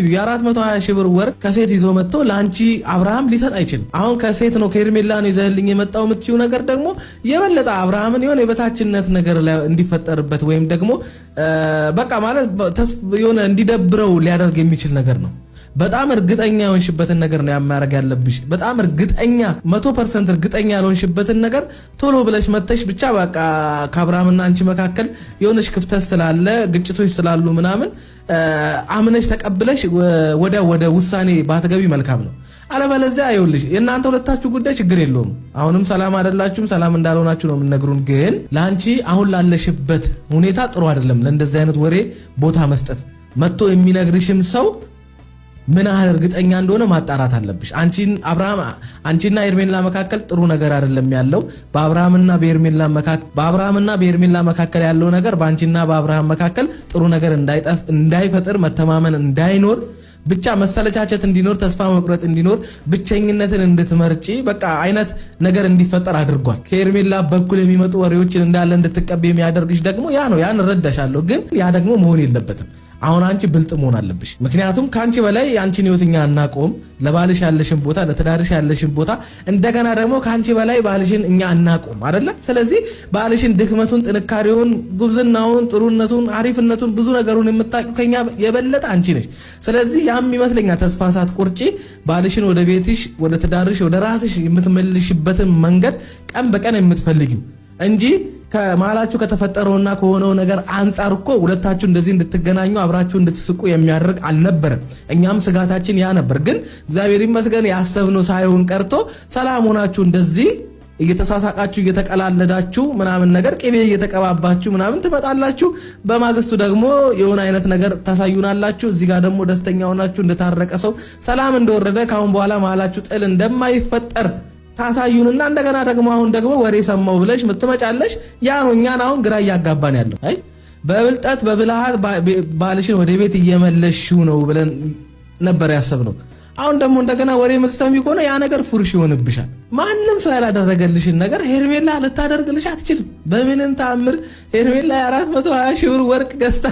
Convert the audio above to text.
የ420 ሺህ ብር ወርቅ ከሴት ይዞ መጥቶ ላንቺ አብርሃም ሊሰጥ አይችልም። አሁን ከሴት ነው ከሄርሜላ ነው ይዘህልኝ የመጣው የምትይው ነገር ደግሞ የበለጠ አብርሃምን የሆነ የበታችነት ነገር እንዲፈጠርበት ወይም ደግሞ በቃ ማለት የሆነ እንዲደብረው ሊያደርግ የሚችል ነገር ነው። በጣም እርግጠኛ የሆንሽበትን ነገር ነው ያማረግ ያለብሽ። በጣም እርግጠኛ 100% እርግጠኛ ያልሆንሽበትን ነገር ቶሎ ብለሽ መተሽ ብቻ በቃ ከአብርሃምና አንቺ መካከል የሆነሽ ክፍተት ስላለ ግጭቶች ስላሉ ምናምን አምነሽ ተቀብለሽ ወደ ውሳኔ ባትገቢ መልካም ነው። አለበለዚያ አይውልሽ የእናንተ ሁለታችሁ ጉዳይ ችግር የለውም። አሁንም ሰላም አይደላችሁም፣ ሰላም እንዳልሆናችሁ ነው የምንነግሩን። ግን ላንቺ አሁን ላለሽበት ሁኔታ ጥሩ አይደለም ለእንደዚህ አይነት ወሬ ቦታ መስጠት። መጥቶ የሚነግርሽም ሰው ምን ያህል እርግጠኛ እንደሆነ ማጣራት አለብሽ። አንቺና ሄርሜላ መካከል ጥሩ ነገር አይደለም ያለው። በአብርሃምና በሄርሜላ መካከል ያለው ነገር በአንቺና በአብርሃም መካከል ጥሩ ነገር እንዳይፈጥር፣ መተማመን እንዳይኖር፣ ብቻ መሰለቻቸት እንዲኖር፣ ተስፋ መቁረጥ እንዲኖር፣ ብቸኝነትን እንድትመርጪ በቃ አይነት ነገር እንዲፈጠር አድርጓል። ከሄርሜላ በኩል የሚመጡ ወሬዎችን እንዳለ እንድትቀበይ የሚያደርግሽ ደግሞ ያ ነው። ያን ረዳሻለሁ። ግን ያ ደግሞ መሆን የለበትም። አሁን አንቺ ብልጥ መሆን አለብሽ። ምክንያቱም ካንቺ በላይ አንቺን ህይወትኛ አናቆም። ለባልሽ ያለሽን ቦታ፣ ለትዳርሽ ያለሽን ቦታ፣ እንደገና ደግሞ ካንቺ በላይ ባልሽን እኛ አናቆም አይደለ? ስለዚህ ባልሽን ድክመቱን፣ ጥንካሬውን፣ ጉብዝናውን፣ ጥሩነቱን፣ አሪፍነቱን ብዙ ነገሩን የምታውቂው ከኛ የበለጠ አንቺ ነሽ። ስለዚህ ያም ይመስለኛል ተስፋ ሳትቆርጪ ባልሽን ወደ ቤትሽ፣ ወደ ትዳርሽ፣ ወደ ራስሽ የምትመልሽበትን መንገድ ቀን በቀን የምትፈልጊው እንጂ ከማላችሁ ከተፈጠረውና ከሆነው ነገር አንፃር እኮ ሁለታችሁ እንደዚህ እንድትገናኙ አብራችሁ እንድትስቁ የሚያደርግ አልነበረም። እኛም ስጋታችን ያ ነበር። ግን እግዚአብሔር ይመስገን ያሰብነው ሳይሆን ቀርቶ ሰላም ሆናችሁ እንደዚህ እየተሳሳቃችሁ እየተቀላለዳችሁ ምናምን ነገር ቅቤ እየተቀባባችሁ ምናምን ትመጣላችሁ። በማግስቱ ደግሞ የሆነ አይነት ነገር ታሳዩናላችሁ። እዚህ ጋር ደግሞ ደስተኛ ሆናችሁ እንደታረቀ ሰው ሰላም እንደወረደ ካሁን በኋላ ማላችሁ ጥል እንደማይፈጠር ታሳዩንና እንደገና ደግሞ አሁን ደግሞ ወሬ ሰማው ብለሽ ምትመጫለሽ። ያ ነው እኛን አሁን ግራ እያጋባን ያለው። አይ በብልጠት በብልሃት ባልሽን ወደ ቤት እየመለሽው ነው ብለን ነበር ያሰብነው። አሁን ደግሞ እንደገና ወሬ ምትሰሚ ከሆነ ያ ነገር ፉርሽ ይሆንብሻል። ማንም ሰው ያላደረገልሽን ነገር ሄርሜላ ልታደርግልሽ አትችልም። በምንም ተአምር ሄርሜላ 420 ሺህ ብር ወርቅ ገዝታ